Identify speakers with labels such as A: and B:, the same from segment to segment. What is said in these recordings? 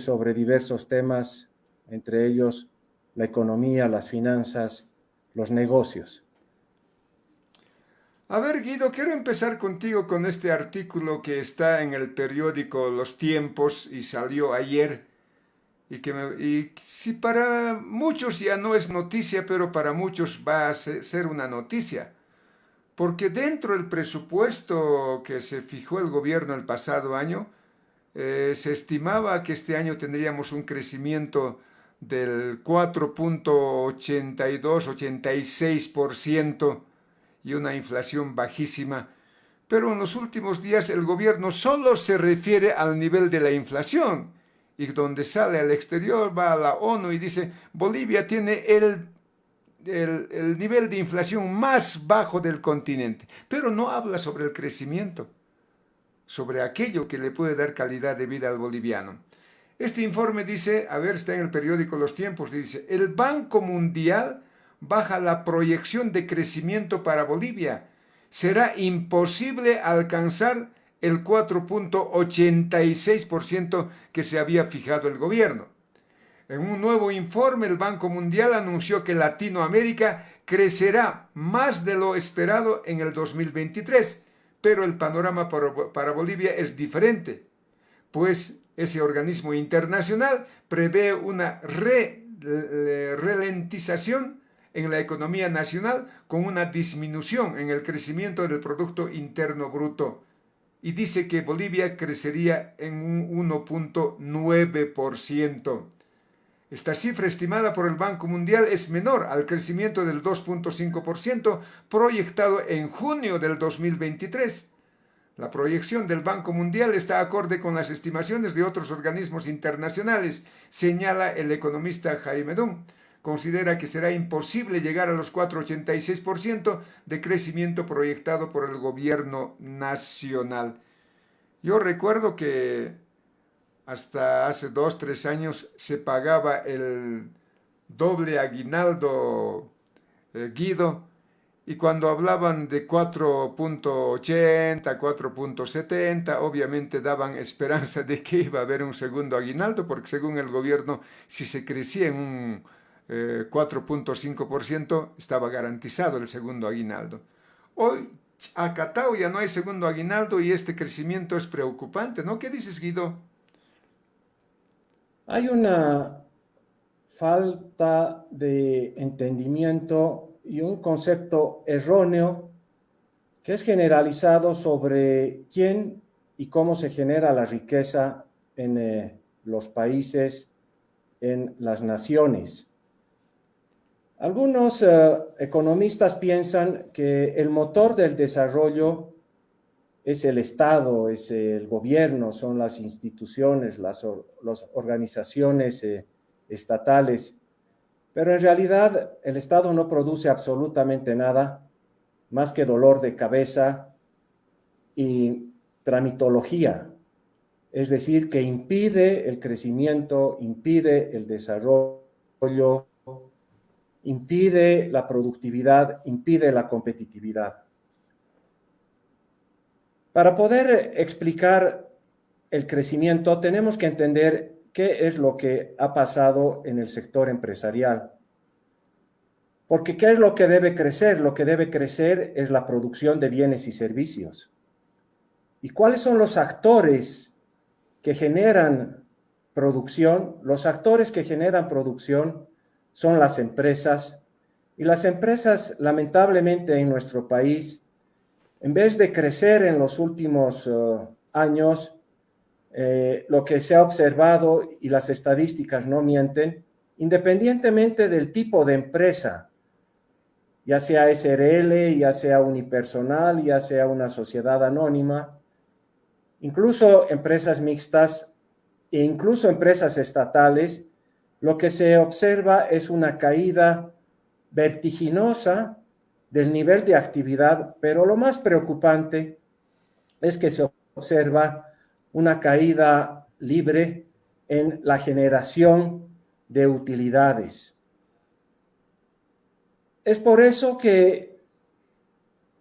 A: sobre diversos temas, entre ellos la economía, las finanzas, los negocios.
B: A ver, Guido, quiero empezar contigo con este artículo que está en el periódico Los Tiempos y salió ayer y si para muchos ya no es noticia, pero para muchos va a ser una noticia. Porque dentro del presupuesto que se fijó el gobierno el pasado año, se estimaba que este año tendríamos un crecimiento del 4,82-86% y una inflación bajísima. Pero en los últimos días el gobierno solo se refiere al nivel de la inflación. Y donde sale al exterior, va a la ONU y dice, Bolivia tiene el nivel de inflación más bajo del continente. Pero no habla sobre el crecimiento, sobre aquello que le puede dar calidad de vida al boliviano. Este informe dice, a ver, está en el periódico Los Tiempos, dice, el Banco Mundial baja la proyección de crecimiento para Bolivia. Será imposible alcanzar el 4,86% que se había fijado el gobierno. En un nuevo informe, el Banco Mundial anunció que Latinoamérica crecerá más de lo esperado en el 2023, pero el panorama para Bolivia es diferente, pues ese organismo internacional prevé una ralentización en la economía nacional con una disminución en el crecimiento del Producto Interno Bruto y dice que Bolivia crecería en un 1,9%. Esta cifra estimada por el Banco Mundial es menor al crecimiento del 2,5% proyectado en junio del 2023. La proyección del Banco Mundial está acorde con las estimaciones de otros organismos internacionales, señala el economista Jaime Dunn. Considera que será imposible llegar a los 4,86% de crecimiento proyectado por el gobierno nacional. Yo recuerdo que hasta hace 2, 3 años se pagaba el doble aguinaldo, Guido, y cuando hablaban de 4,80, 4,70, obviamente daban esperanza de que iba a haber un segundo aguinaldo, porque según el gobierno, si se crecía en un 4,5%, estaba garantizado el segundo aguinaldo. Hoy, acatao, ya no hay segundo aguinaldo y este crecimiento es preocupante, ¿no? ¿Qué dices, Guido?
A: Hay una falta de entendimiento y un concepto erróneo que es generalizado sobre quién y cómo se genera la riqueza en los países, en las naciones. Algunos economistas piensan que el motor del desarrollo es el Estado, es el gobierno, son las instituciones, las organizaciones estatales, pero en realidad el Estado no produce absolutamente nada más que dolor de cabeza y tramitología, es decir, que impide el crecimiento, impide el desarrollo, impide la productividad, impide la competitividad. Para poder explicar el crecimiento, tenemos que entender qué es lo que ha pasado en el sector empresarial. Porque ¿qué es lo que debe crecer? Lo que debe crecer es la producción de bienes y servicios. ¿Y cuáles son los actores que generan producción? Los actores que generan producción son las empresas. Y las empresas, lamentablemente, en nuestro país, en vez de crecer en los últimos años, lo que se ha observado, y las estadísticas no mienten, independientemente del tipo de empresa, ya sea SRL, ya sea unipersonal, ya sea una sociedad anónima, incluso empresas mixtas e incluso empresas estatales, lo que se observa es una caída vertiginosa del nivel de actividad, pero lo más preocupante es que se observa una caída libre en la generación de utilidades. Es por eso que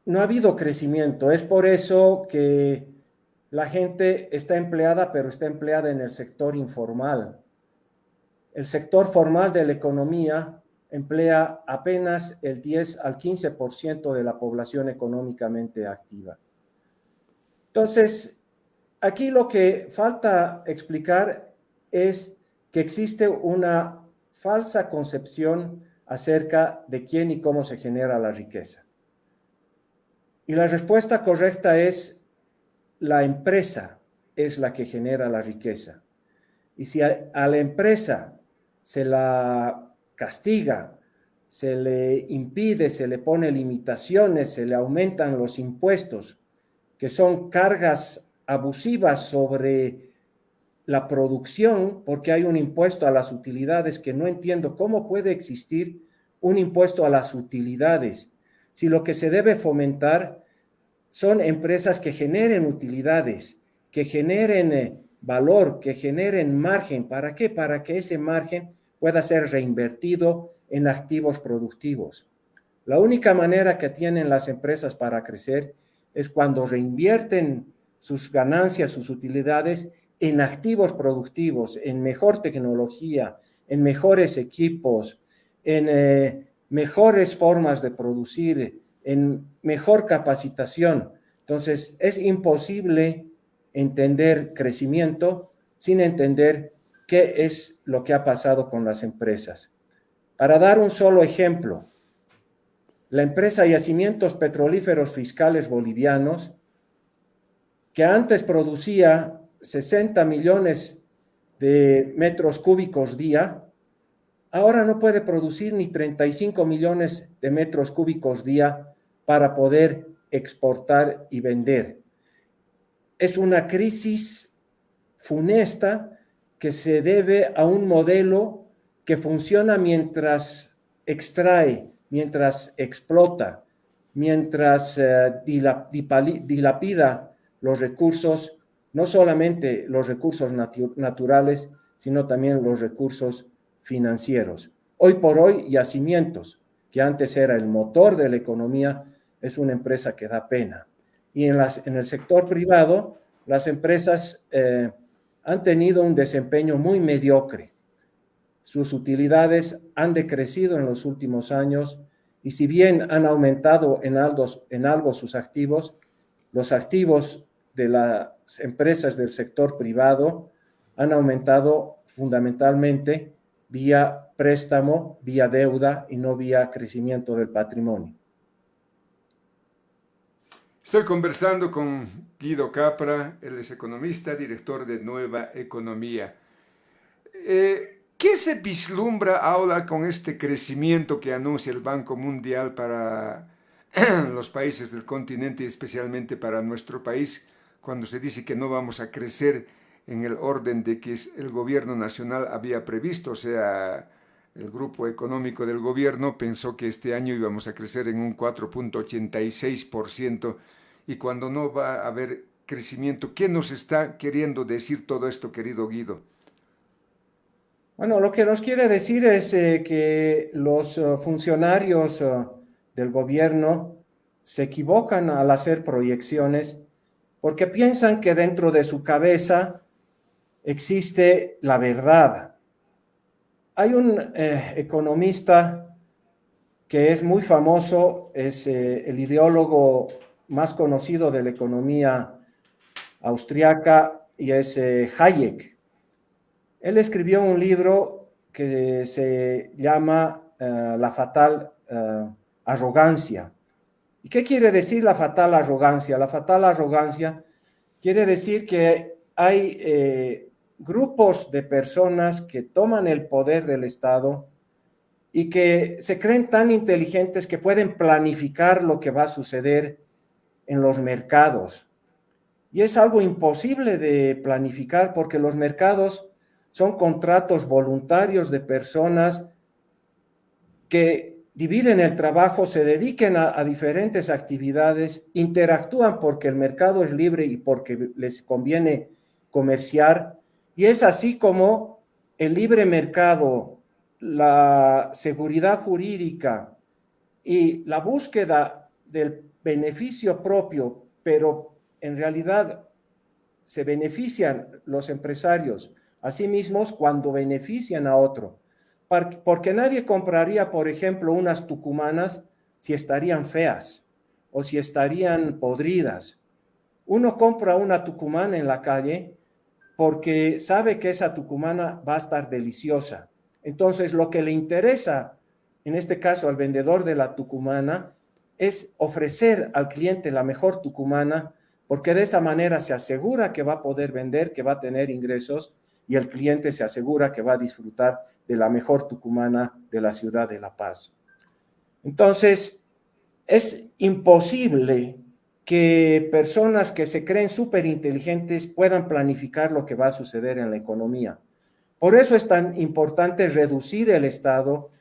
A: no ha habido crecimiento, es por eso que la gente está empleada, pero está empleada en el sector informal. El sector formal de la economía emplea apenas el 10 al 15% de la población económicamente activa. Entonces, aquí lo que falta explicar es que existe una falsa concepción acerca de quién y cómo se genera la riqueza. Y la respuesta correcta es la empresa es la que genera la riqueza. Y si a la empresa se la castiga, se le impide, se le pone limitaciones, se le aumentan los impuestos, que son cargas abusivas sobre la producción, porque hay un impuesto a las utilidades que no entiendo cómo puede existir un impuesto a las utilidades, si lo que se debe fomentar son empresas que generen utilidades, que generen valor, que generen margen. ¿Para qué? Para que ese margen pueda ser reinvertido en activos productivos. La única manera que tienen las empresas para crecer es cuando reinvierten sus ganancias, sus utilidades en activos productivos, en mejor tecnología, en mejores equipos, en mejores formas de producir, en mejor capacitación. Entonces, es imposible entender crecimiento sin entender qué es lo que ha pasado con las empresas. Para dar un solo ejemplo, la empresa Yacimientos Petrolíferos Fiscales Bolivianos, que antes producía 60 millones de metros cúbicos día, ahora no puede producir ni 35 millones de metros cúbicos día para poder exportar y vender. Es una crisis funesta que se debe a un modelo que funciona mientras extrae, mientras explota, mientras dilapida los recursos, no solamente los recursos naturales, sino también los recursos financieros. Hoy por hoy, Yacimientos, que antes era el motor de la economía, es una empresa que da pena. Y en el sector privado, las empresas han tenido un desempeño muy mediocre. Sus utilidades han decrecido en los últimos años y si bien han aumentado en algo sus activos, los activos de las empresas del sector privado han aumentado fundamentalmente vía préstamo, vía deuda y no vía crecimiento del patrimonio.
B: Estoy conversando con Guido Capra, él es economista, director de Nueva Economía. ¿Qué se vislumbra ahora con este crecimiento que anuncia el Banco Mundial para los países del continente y especialmente para nuestro país, cuando se dice que no vamos a crecer en el orden de que el gobierno nacional había previsto? O sea, el grupo económico del gobierno pensó que este año íbamos a crecer en un 4,86% y cuando no va a haber crecimiento. ¿Qué nos está queriendo decir todo esto, querido Guido?
A: Bueno, lo que nos quiere decir es que los funcionarios del gobierno se equivocan al hacer proyecciones porque piensan que dentro de su cabeza existe la verdad. Hay un economista que es muy famoso, es el ideólogo más conocido de la economía austriaca y es Hayek. Él escribió un libro que se llama La fatal arrogancia. ¿Y qué quiere decir la fatal arrogancia? La fatal arrogancia quiere decir que hay grupos de personas que toman el poder del Estado y que se creen tan inteligentes que pueden planificar lo que va a suceder en los mercados. Y es algo imposible de planificar porque los mercados son contratos voluntarios de personas que dividen el trabajo, se dediquen a diferentes actividades, interactúan porque el mercado es libre y porque les conviene comerciar. Y es así como el libre mercado, la seguridad jurídica y la búsqueda del beneficio propio, pero en realidad se benefician los empresarios a sí mismos cuando benefician a otro. Porque nadie compraría, por ejemplo, unas tucumanas si estarían feas o si estarían podridas. Uno compra una tucumana en la calle porque sabe que esa tucumana va a estar deliciosa. Entonces, lo que le interesa, en este caso al vendedor de la tucumana, es ofrecer al cliente la mejor tucumana, porque de esa manera se asegura que va a poder vender, que va a tener ingresos, y el cliente se asegura que va a disfrutar de la mejor tucumana de la ciudad de La Paz. Entonces, es imposible que personas que se creen súper inteligentes puedan planificar lo que va a suceder en la economía. Por eso es tan importante reducir el Estado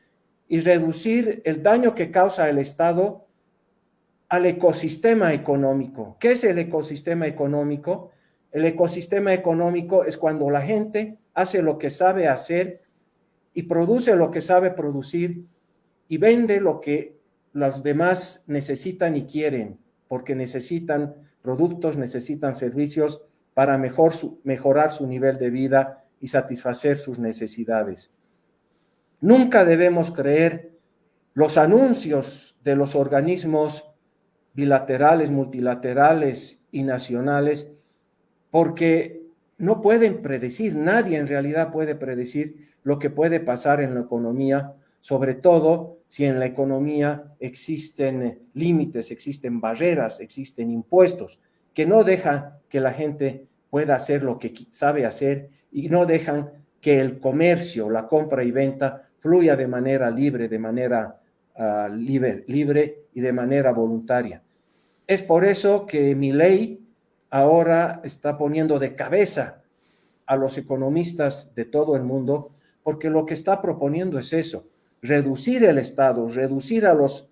A: y reducir el daño que causa el Estado al ecosistema económico. ¿Qué es el ecosistema económico? El ecosistema económico es cuando la gente hace lo que sabe hacer y produce lo que sabe producir y vende lo que los demás necesitan y quieren, porque necesitan productos, necesitan servicios para mejorar su nivel de vida y satisfacer sus necesidades. Nunca debemos creer los anuncios de los organismos bilaterales, multilaterales y nacionales, porque no pueden predecir, nadie en realidad puede predecir lo que puede pasar en la economía, sobre todo si en la economía existen límites, existen barreras, existen impuestos que no dejan que la gente pueda hacer lo que sabe hacer y no dejan que el comercio, la compra y venta fluya de manera libre, de manera libre y de manera voluntaria. Es por eso que Milei ahora está poniendo de cabeza a los economistas de todo el mundo, porque lo que está proponiendo es eso, reducir el Estado, reducir a los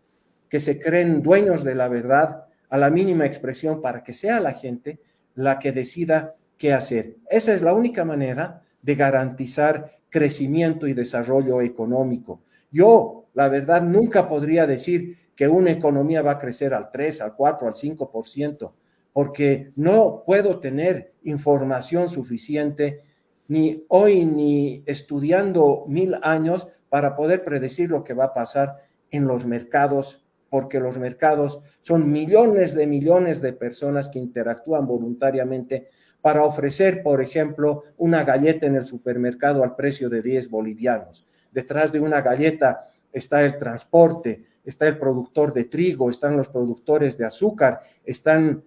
A: que se creen dueños de la verdad a la mínima expresión para que sea la gente la que decida qué hacer. Esa es la única manera de garantizar crecimiento y desarrollo económico. Yo, la verdad, nunca podría decir que una economía va a crecer al 3, al 4, al 5%, porque no puedo tener información suficiente ni hoy ni estudiando 1000 años para poder predecir lo que va a pasar en los mercados, porque los mercados son millones de personas que interactúan voluntariamente para ofrecer, por ejemplo, una galleta en el supermercado al precio de 10 bolivianos. Detrás de una galleta está el transporte, está el productor de trigo, están los productores de azúcar, están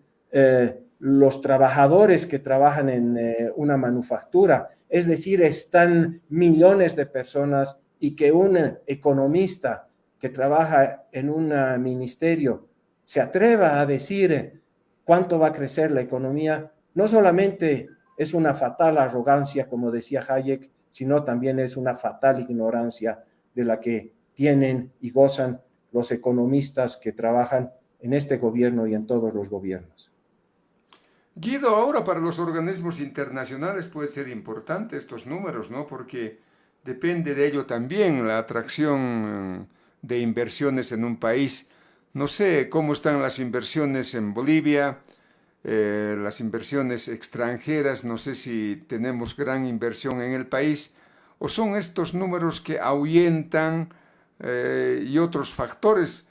A: los trabajadores que trabajan en una manufactura, es decir, están millones de personas y que un economista que trabaja en un ministerio se atreva a decir cuánto va a crecer la economía, no solamente es una fatal arrogancia, como decía Hayek, sino también es una fatal ignorancia de la que tienen y gozan los economistas que trabajan en este gobierno y en todos los gobiernos.
B: Guido, ahora para los organismos internacionales puede ser importante estos números, ¿no? Porque depende de ello también la atracción de inversiones en un país. No sé cómo están las inversiones en Bolivia, las inversiones extranjeras, no sé si tenemos gran inversión en el país, o son estos números que ahuyentan y otros factores.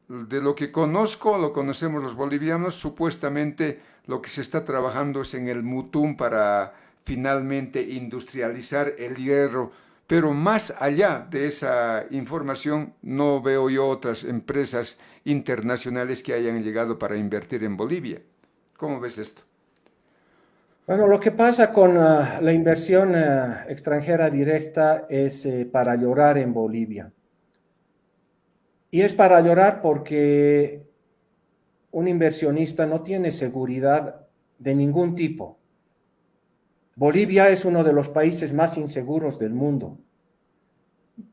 B: De lo que conozco, lo conocemos los bolivianos, supuestamente lo que se está trabajando es en el Mutum para finalmente industrializar el hierro, pero más allá de esa información no veo yo otras empresas internacionales que hayan llegado para invertir en Bolivia. ¿Cómo ves esto?
A: Bueno, lo que pasa con la inversión extranjera directa es para llorar en Bolivia. Y es para llorar porque un inversionista no tiene seguridad de ningún tipo. Bolivia es uno de los países más inseguros del mundo.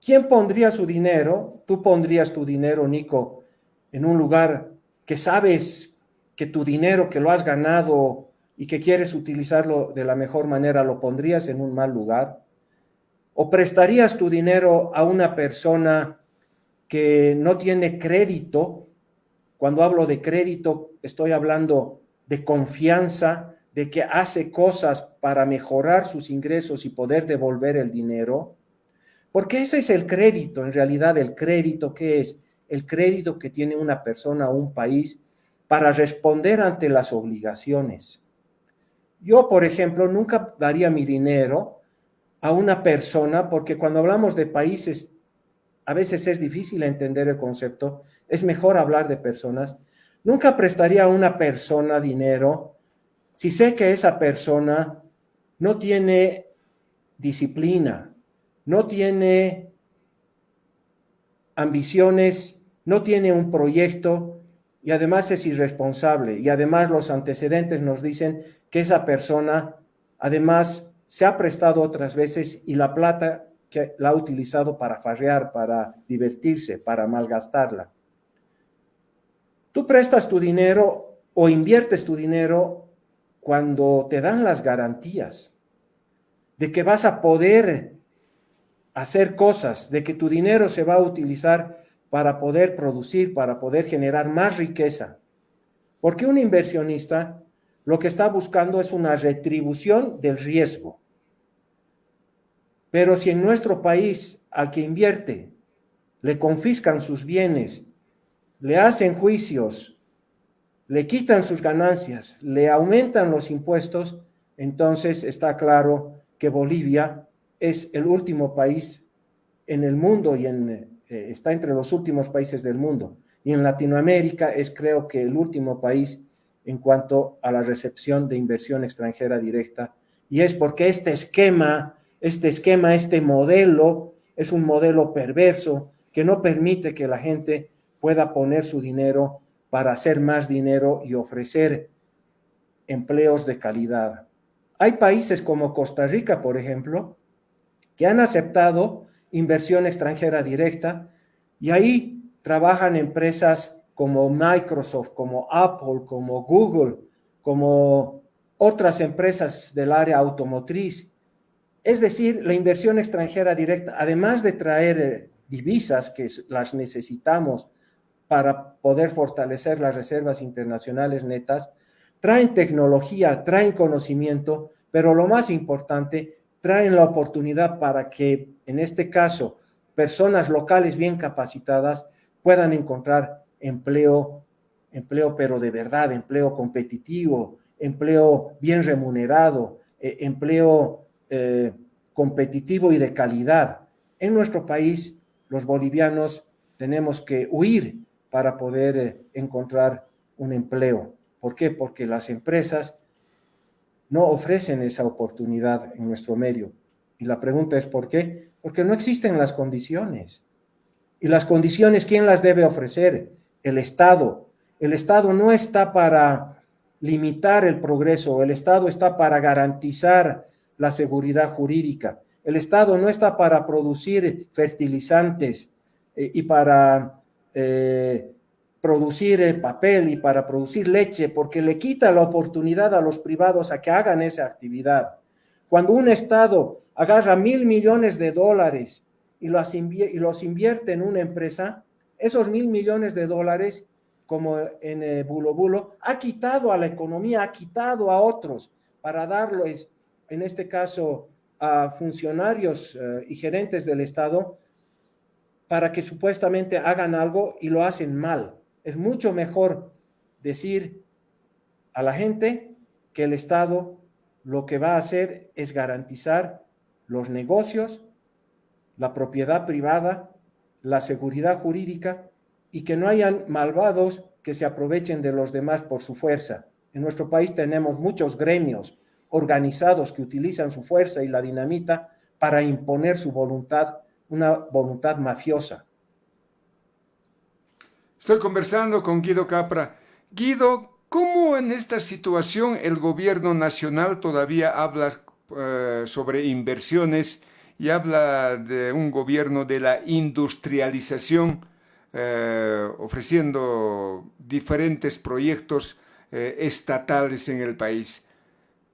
A: ¿Quién pondría su dinero? Tú pondrías tu dinero, Nico, en un lugar que sabes que tu dinero que lo has ganado y que quieres utilizarlo de la mejor manera, lo pondrías en un mal lugar. ¿O prestarías tu dinero a una persona que no tiene crédito? Cuando hablo de crédito, estoy hablando de confianza, de que hace cosas para mejorar sus ingresos y poder devolver el dinero, porque ese es el crédito, en realidad el crédito que es el crédito que tiene una persona o un país para responder ante las obligaciones. Yo, por ejemplo, nunca daría mi dinero a una persona, porque cuando hablamos de países, a veces es difícil entender el concepto, es mejor hablar de personas. Nunca prestaría a una persona dinero si sé que esa persona no tiene disciplina, no tiene ambiciones, no tiene un proyecto y además es irresponsable. Y además los antecedentes nos dicen que esa persona además se ha prestado otras veces y la plata que la ha utilizado para farrear, para divertirse, para malgastarla. Tú prestas tu dinero o inviertes tu dinero cuando te dan las garantías de que vas a poder hacer cosas, de que tu dinero se va a utilizar para poder producir, para poder generar más riqueza. Porque un inversionista lo que está buscando es una retribución del riesgo. Pero si en nuestro país al que invierte le confiscan sus bienes, le hacen juicios, le quitan sus ganancias, le aumentan los impuestos, entonces está claro que Bolivia es el último país en el mundo y está entre los últimos países del mundo. Y en Latinoamérica es creo que el último país en cuanto a la recepción de inversión extranjera directa. Y es porque este modelo es un modelo perverso que no permite que la gente pueda poner su dinero para hacer más dinero y ofrecer empleos de calidad. Hay países como Costa Rica, por ejemplo, que han aceptado inversión extranjera directa y ahí trabajan empresas como Microsoft, como Apple, como Google, como otras empresas del área automotriz. Es decir, la inversión extranjera directa, además de traer divisas que las necesitamos para poder fortalecer las reservas internacionales netas, traen tecnología, traen conocimiento, pero lo más importante, traen la oportunidad para que, en este caso, personas locales bien capacitadas puedan encontrar empleo pero de verdad, empleo competitivo, empleo bien remunerado, empleo competitivo y de calidad. En nuestro país, los bolivianos tenemos que huir para poder encontrar un empleo. ¿Por qué? Porque las empresas no ofrecen esa oportunidad en nuestro medio. Y la pregunta es ¿por qué? Porque no existen las condiciones. Y las condiciones, ¿quién las debe ofrecer? El Estado. El Estado no está para limitar el progreso, el Estado está para garantizar la seguridad jurídica. El Estado no está para producir fertilizantes y para producir papel y para producir leche, porque le quita la oportunidad a los privados a que hagan esa actividad. Cuando un Estado agarra $1.000 millones y los invierte en una empresa, esos $1.000 millones, como en Bulo Bulo, ha quitado a la economía, ha quitado a otros para darles, en este caso, a funcionarios y gerentes del Estado para que supuestamente hagan algo y lo hacen mal. Es mucho mejor decir a la gente que el Estado lo que va a hacer es garantizar los negocios, la propiedad privada, la seguridad jurídica y que no hayan malvados que se aprovechen de los demás por su fuerza. En nuestro país tenemos muchos gremios organizados que utilizan su fuerza y la dinamita para imponer su voluntad, una voluntad mafiosa.
B: Estoy conversando con Guido Capra. Guido, ¿cómo en esta situación el gobierno nacional todavía habla sobre inversiones y habla de un gobierno de la industrialización, ofreciendo diferentes proyectos estatales en el país?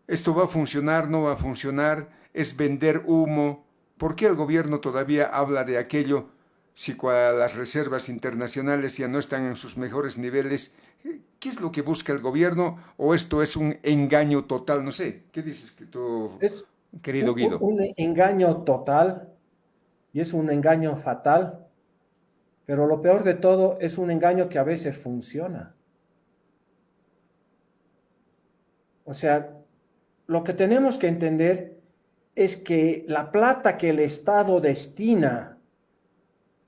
B: ¿Esto va a funcionar, no va a funcionar? ¿Es vender humo? ¿Por qué el gobierno todavía habla de aquello si las reservas internacionales ya no están en sus mejores niveles, ¿qué es lo que busca el gobierno? ¿O esto es un engaño total? No sé, ¿qué dices que tú,
A: Es
B: querido Guido?
A: un engaño total y es un engaño fatal, pero lo peor de todo es un engaño que a veces funciona. O sea, lo que tenemos que entender es que la plata que el Estado destina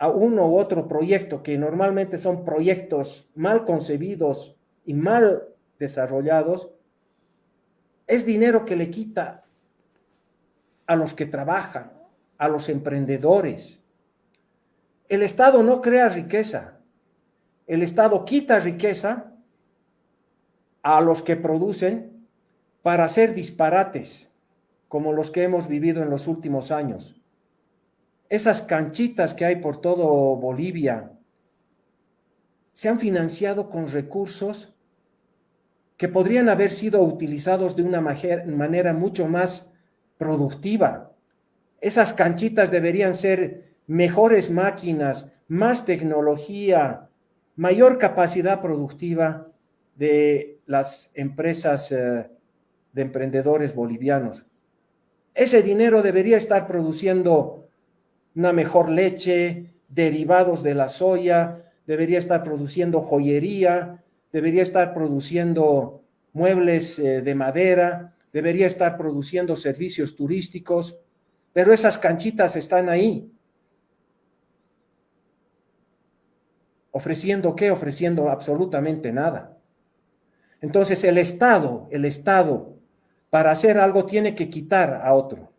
A: a uno u otro proyecto, que normalmente son proyectos mal concebidos y mal desarrollados, es dinero que le quita a los que trabajan, a los emprendedores. El Estado no crea riqueza, el Estado quita riqueza a los que producen para hacer disparates como los que hemos vivido en los últimos años. Esas canchitas que hay por todo Bolivia se han financiado con recursos que podrían haber sido utilizados de una manera mucho más productiva. Esas canchitas deberían ser mejores máquinas, más tecnología, mayor capacidad productiva de las empresas de emprendedores bolivianos. Ese dinero debería estar produciendo una mejor leche, derivados de la soya, debería estar produciendo joyería, debería estar produciendo muebles de madera, debería estar produciendo servicios turísticos, pero esas canchitas están ahí. ¿Ofreciendo qué? Ofreciendo absolutamente nada. Entonces el Estado, para hacer algo tiene que quitar a otro.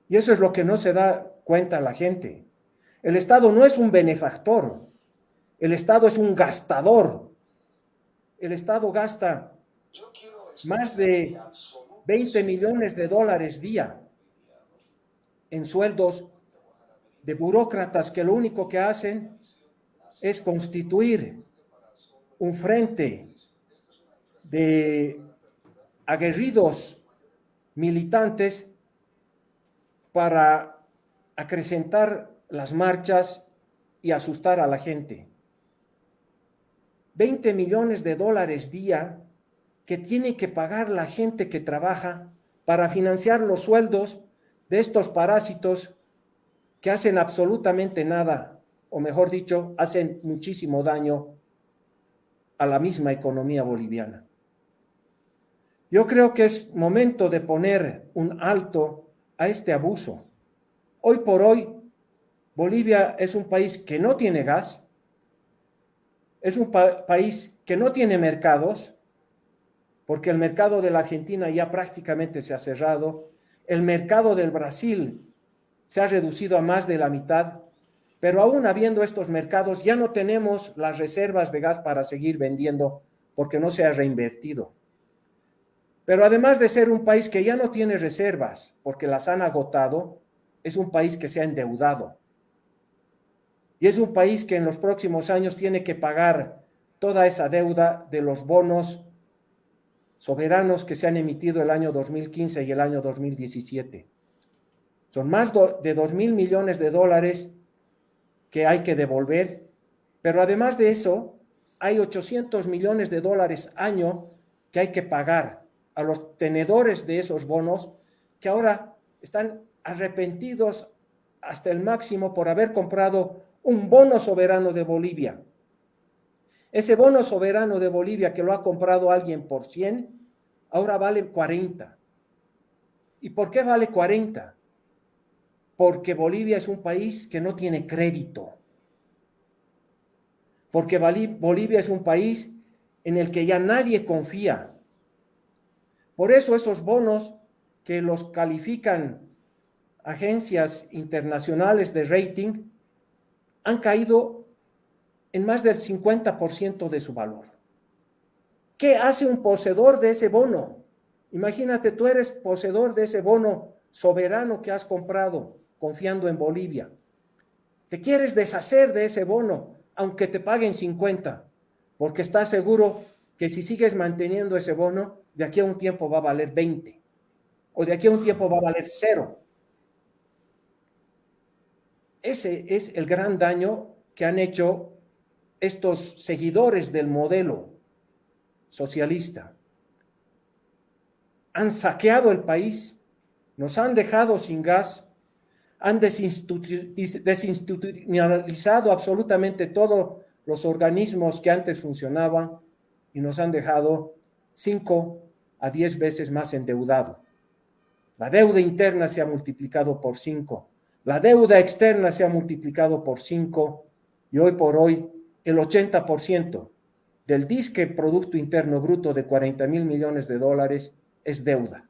A: Y eso es lo que no se da cuenta la gente. El Estado no es un benefactor, el Estado es un gastador. El Estado gasta más de 20 millones de dólares día en sueldos de burócratas que lo único que hacen es constituir un frente de aguerridos militantes para acrecentar las marchas y asustar a la gente. 20 millones de dólares día que tiene que pagar la gente que trabaja para financiar los sueldos de estos parásitos que hacen absolutamente nada, o mejor dicho, hacen muchísimo daño a la misma economía boliviana. Yo creo que es momento de poner un alto a este abuso. Hoy por hoy, Bolivia es un país que no tiene gas, es un país que no tiene mercados, porque el mercado de la Argentina ya prácticamente se ha cerrado, el mercado del Brasil se ha reducido a más de la mitad, pero aún habiendo estos mercados ya no tenemos las reservas de gas para seguir vendiendo porque no se ha reinvertido. Pero además de ser un país que ya no tiene reservas porque las han agotado, es un país que se ha endeudado. Y es un país que en los próximos años tiene que pagar toda esa deuda de los bonos soberanos que se han emitido el año 2015 y el año 2017. Son más de 2.000 millones de dólares que hay que devolver, pero además de eso, hay 800 millones de dólares año que hay que pagar a los tenedores de esos bonos que ahora están arrepentidos hasta el máximo por haber comprado un bono soberano de Bolivia. Ese bono soberano de Bolivia que lo ha comprado alguien por 100, ahora vale 40. ¿Y por qué vale 40? Porque Bolivia es un país que no tiene crédito. Porque Bolivia es un país en el que ya nadie confía. Por eso esos bonos que los califican agencias internacionales de rating han caído en más del 50% de su valor. ¿Qué hace un poseedor de ese bono? Imagínate, tú eres poseedor de ese bono soberano que has comprado confiando en Bolivia. Te quieres deshacer de ese bono, aunque te paguen 50, porque estás seguro que si sigues manteniendo ese bono, de aquí a un tiempo va a valer 20, o de aquí a un tiempo va a valer 0. Ese es el gran daño que han hecho estos seguidores del modelo socialista. Han saqueado el país, nos han dejado sin gas, han desinstitucionalizado absolutamente todos los organismos que antes funcionaban y nos han dejado 5 a 10 veces más endeudado. La deuda interna se ha multiplicado por 5, la deuda externa se ha multiplicado por 5 y hoy por hoy el 80% del disque Producto Interno Bruto de 40,000 millones de dólares es deuda.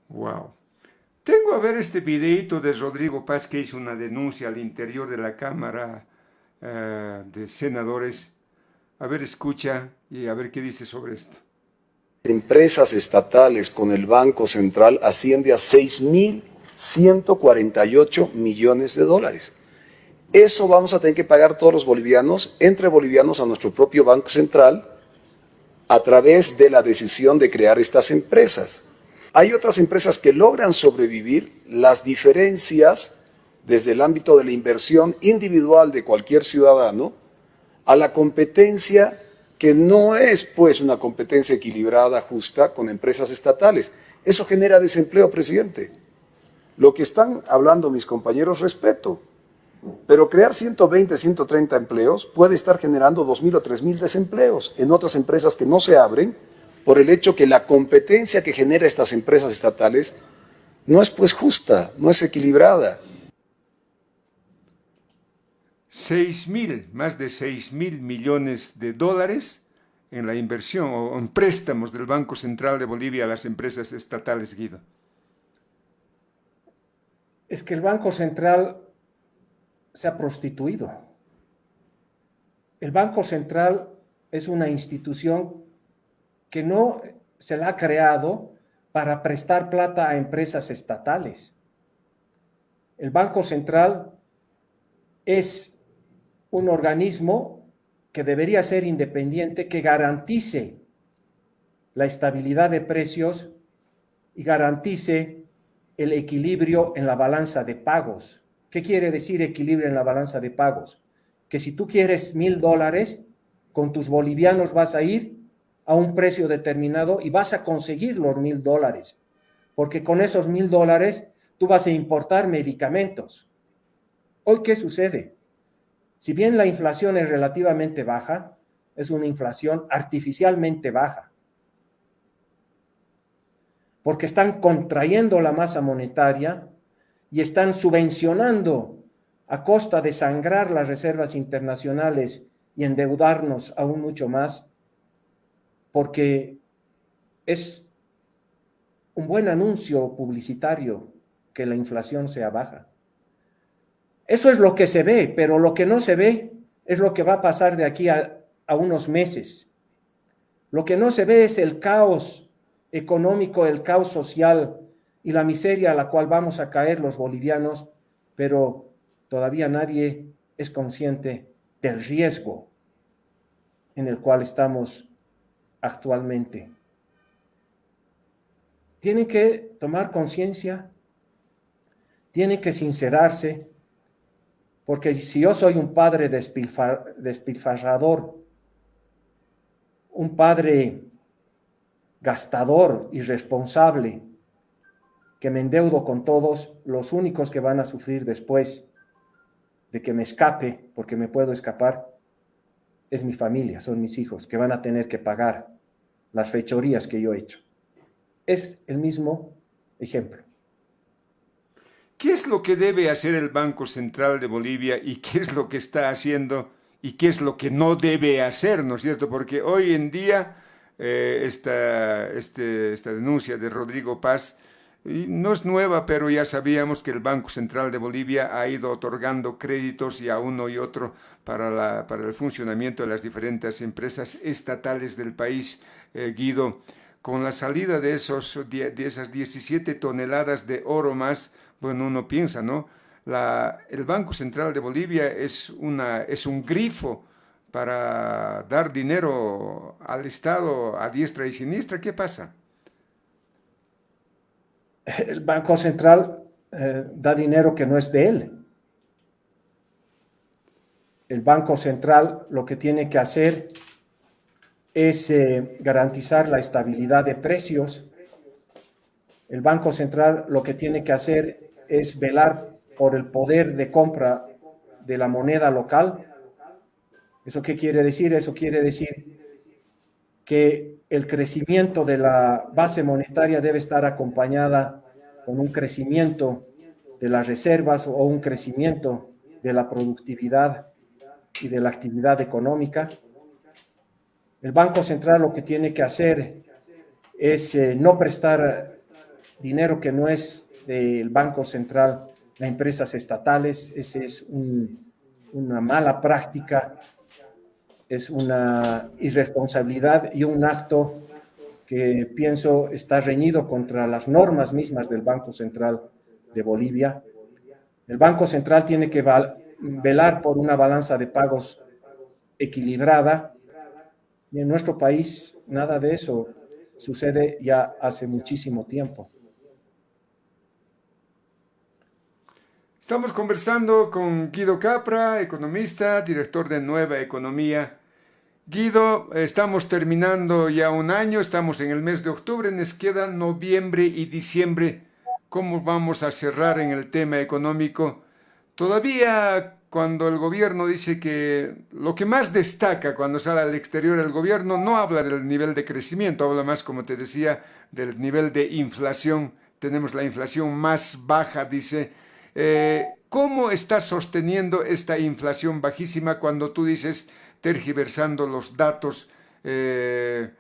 B: Wow. Tengo a ver este videito de Rodrigo Paz que hizo una denuncia al interior de la Cámara de Senadores. A ver, escucha y a ver qué dice sobre esto.
C: Empresas estatales con el Banco Central asciende a 6.148 millones de dólares. Eso vamos a tener que pagar todos los bolivianos, entre bolivianos, a nuestro propio Banco Central, a través de la decisión de crear estas empresas. Hay otras empresas que logran sobrevivir. Las diferencias desde el ámbito de la inversión individual de cualquier ciudadano a la competencia que no es pues una competencia equilibrada, justa, con empresas estatales. Eso genera desempleo, presidente. Lo que están hablando mis compañeros, respeto, pero crear 120, 130 empleos puede estar generando 2.000 o 3.000 desempleos en otras empresas que no se abren por el hecho que la competencia que genera estas empresas estatales no es pues justa, no es equilibrada.
B: Más de 6.000 millones de dólares en la inversión o en préstamos del Banco Central de Bolivia a las empresas estatales, Guido.
A: Es que el Banco Central se ha prostituido. El Banco Central es una institución que no se la ha creado para prestar plata a empresas estatales. El Banco Central es un organismo que debería ser independiente, que garantice la estabilidad de precios y garantice el equilibrio en la balanza de pagos. ¿Qué quiere decir equilibrio en la balanza de pagos? Que si tú quieres $1,000, con tus bolivianos vas a ir a un precio determinado y vas a conseguir los $1,000, porque con esos $1,000 tú vas a importar medicamentos. Hoy, ¿qué sucede? Si bien la inflación es relativamente baja, es una inflación artificialmente baja, porque están contrayendo la masa monetaria y están subvencionando a costa de sangrar las reservas internacionales y endeudarnos aún mucho más, porque es un buen anuncio publicitario que la inflación sea baja. Eso es lo que se ve, pero lo que no se ve es lo que va a pasar de aquí a unos meses. Lo que no se ve es el caos económico, el caos social y la miseria a la cual vamos a caer los bolivianos, pero todavía nadie es consciente del riesgo en el cual estamos actualmente. Tienen que tomar conciencia, tienen que sincerarse, porque si yo soy un padre despilfarrador, un padre gastador, irresponsable, que me endeudo con todos, los únicos que van a sufrir después de que me escape, porque me puedo escapar, es mi familia, son mis hijos, que van a tener que pagar las fechorías que yo he hecho. Es el mismo ejemplo.
B: ¿Qué es lo que debe hacer el Banco Central de Bolivia y qué es lo que está haciendo y qué es lo que no debe hacer, ¿no es cierto? Porque hoy en día esta denuncia de Rodrigo Paz no es nueva, pero ya sabíamos que el Banco Central de Bolivia ha ido otorgando créditos y a uno y otro para el funcionamiento de las diferentes empresas estatales del país, Guido. Con la salida de esas 17 toneladas de oro más, bueno, uno piensa, ¿no? El Banco Central de Bolivia es un grifo para dar dinero al Estado a diestra y siniestra. ¿Qué pasa?
A: El Banco Central da dinero que no es de él. El Banco Central lo que tiene que hacer es garantizar la estabilidad de precios. El Banco Central lo que tiene que hacer es velar por el poder de compra de la moneda local. ¿Eso qué quiere decir? Eso quiere decir que el crecimiento de la base monetaria debe estar acompañada con un crecimiento de las reservas o un crecimiento de la productividad y de la actividad económica. El Banco Central lo que tiene que hacer es no prestar dinero que no es del Banco Central a empresas estatales. Esa es una mala práctica, es una irresponsabilidad y un acto que pienso está reñido contra las normas mismas del Banco Central de Bolivia. El Banco Central tiene que velar por una balanza de pagos equilibrada, y en nuestro país nada de eso sucede ya hace muchísimo tiempo.
B: Estamos conversando con Guido Capra, economista, director de Nueva Economía. Guido, estamos terminando ya un año, estamos en el mes de octubre, nos quedan noviembre y diciembre. ¿Cómo vamos a cerrar en el tema económico? Todavía cuando el gobierno dice que lo que más destaca cuando sale al exterior el gobierno no habla del nivel de crecimiento, habla más, como te decía, del nivel de inflación. Tenemos la inflación más baja, dice. ¿Cómo estás sosteniendo esta inflación bajísima cuando tú dices, tergiversando los datos, en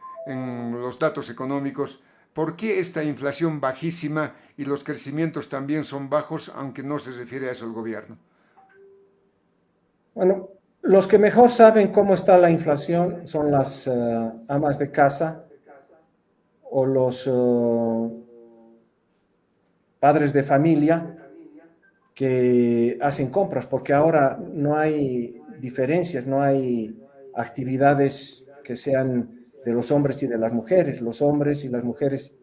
B: los datos económicos? ¿Por qué esta inflación bajísima y los crecimientos también son bajos, aunque no se refiere a eso el gobierno?
A: Bueno, los que mejor saben cómo está la inflación son las amas de casa o los padres de familia que hacen compras, porque ahora no hay diferencias, no hay actividades que sean de los hombres y de las mujeres. Los hombres y las mujeres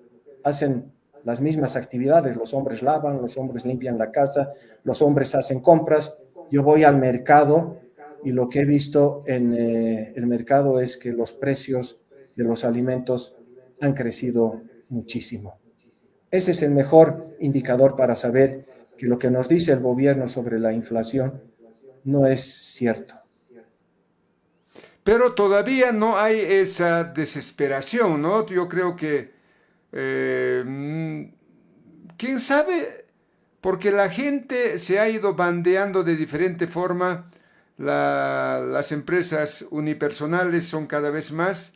A: hacen las mismas actividades. Los hombres lavan, los hombres limpian la casa, los hombres hacen compras. Yo voy al mercado y lo que he visto en el mercado es que los precios de los alimentos han crecido muchísimo. Ese es el mejor indicador para saber que lo que nos dice el gobierno sobre la inflación no es cierto.
B: Pero todavía no hay esa desesperación, ¿no? Yo creo que, quién sabe, porque la gente se ha ido bandeando de diferente forma, las empresas unipersonales son cada vez más,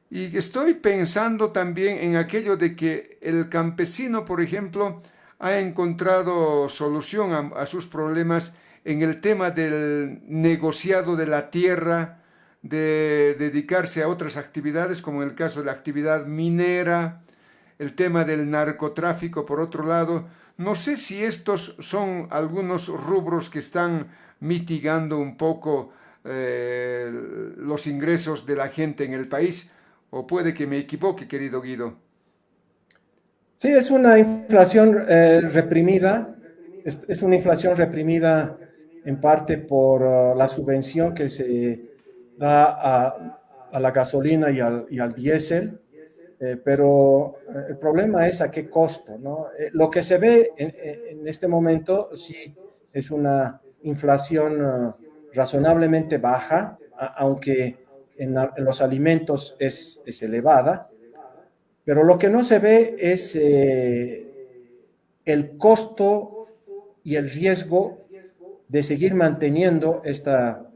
B: y estoy pensando también en aquello de que el campesino, por ejemplo, ha encontrado solución a sus problemas en el tema del negociado de la tierra, de dedicarse a otras actividades, como en el caso de la actividad minera, el tema del narcotráfico, por otro lado. No sé si estos son algunos rubros que están mitigando un poco los ingresos de la gente en el país, o puede que me equivoque, querido Guido.
A: Sí, es una inflación reprimida, es una inflación reprimida en parte por la subvención que se da a la gasolina y al diésel, pero el problema es a qué costo, ¿no? Lo que se ve en este momento sí es una inflación razonablemente baja, aunque en los alimentos es elevada, pero lo que no se ve es el costo y el riesgo de seguir manteniendo esta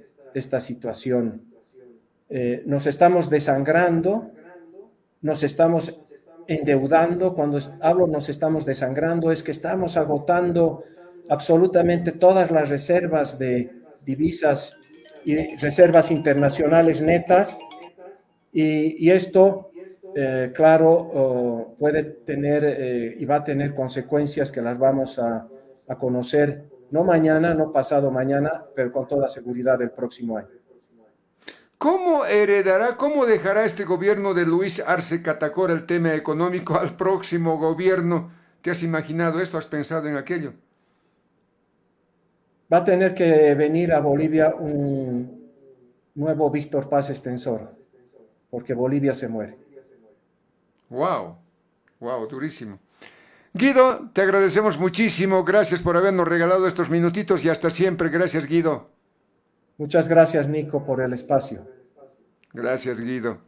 A: situación. Nos estamos desangrando, nos estamos endeudando. Cuando hablo nos estamos desangrando, es que estamos agotando absolutamente todas las reservas de divisas y reservas internacionales netas, y esto, claro, puede tener y va a tener consecuencias que las vamos a conocer, no mañana, no pasado mañana, pero con toda seguridad el próximo año.
B: ¿Cómo heredará, cómo dejará este gobierno de Luis Arce Catacora el tema económico al próximo gobierno? ¿Te has imaginado esto? ¿Has pensado en aquello?
A: Va a tener que venir a Bolivia un nuevo Víctor Paz Extensor, porque Bolivia se muere.
B: Wow, wow, durísimo. Guido, te agradecemos muchísimo. Gracias por habernos regalado estos minutitos y hasta siempre. Gracias, Guido.
A: Muchas gracias, Nico, por el espacio.
B: Gracias, Guido.